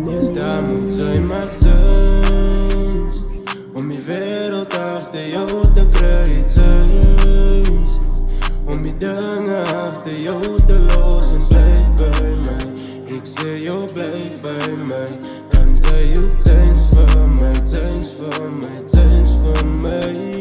Yes, daar moet zijn maar thuis om je wereld achter jou te kruisen, om je dingen achter jou te lossen. Blijf bij mij, ik zeg jou blijf bij mij. Dan zei je thanks voor mij, thanks voor mij, thanks voor mij.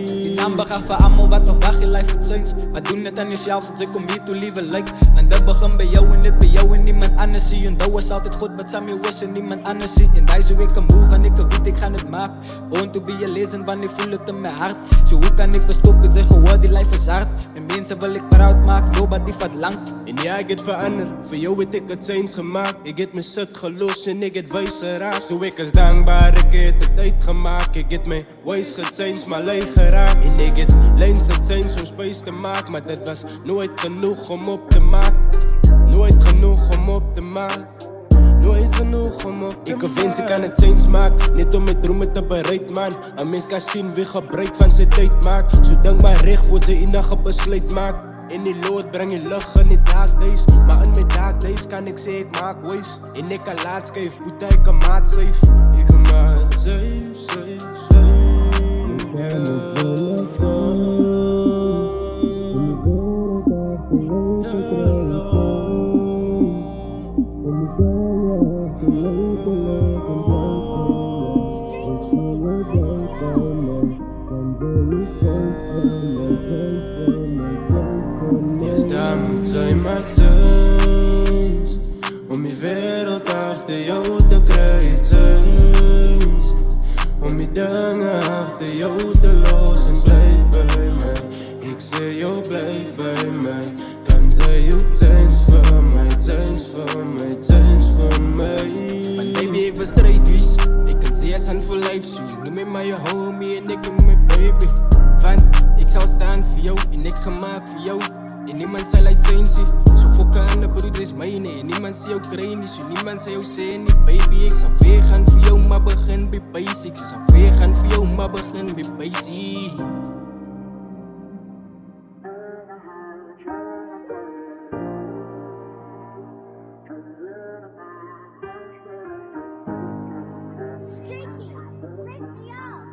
Amber voor allemaal wat nog wacht je life het eens. Maar doe het aan jezelf als ik kom hier toe liever like. Want dat begint bij jou en dit bij jou en niemand anders zie. En dat is altijd goed wat Samuel was en niemand anders zie. En deze week een move en ik weet ik ga het maken. Born to be a legend, want ik voel het in mijn hart. Zo hoe kan ik verstoppen, zeggen hoor die life is hard. Met mensen wil ik proud maken, nobody vat lang. En ja, ik het veranderd, voor jou het ik het eens gemaakt. Ik het me zut gelost en ik het wijs geraakt. Zo ik is dankbaar, ik het uitgemaakt. Ik het me wijs gechanged, maar leeg geraakt. En ik het lijns gechanged om space te maken. Maar dat was nooit genoeg om op te maken. Nooit genoeg om op te maken. Nooit genoeg om op te maken. Ik wens ik kan een change maken, net om mijn dromen te bereiken man. Een mens kan zien wie gebruik van zijn tijd maakt. Zo dankbaar recht voor zijn enige besluit maakt. In die lood breng je lucht in die dark days. Maar in mijn dark days kan ik zeggen ik maak ways. En ik kan laat schijf, moet ik een maat safe. Ik een maat safe, safe, safe. Yes, daar moet zijn maar thuis om je wereld achter jou te kruisen, om je dingen achter jou te lossen. Blijf bij mij, ik zeg jou blijf bij mij. Kan zij jou thanks voor mij, thanks voor mij, thanks voor mij. Maar baby ik ben straight wies. Ik kan CS aan voor life zoen. Noem me maar je homie en ik noem me baby. Van ik zal staan voor jou en niks gemaakt voor jou. En niemand zal uit zijn zien. Zo fokken aan de broed is mijne. En niemand zie jou krijgen, zo niemand zal jou zeggen niet. Baby ik zal weer gaan voor jou, maar begin bij basics. Ik zal weer gaan voor jou, maar begin bij basics. Streaky, lift me up.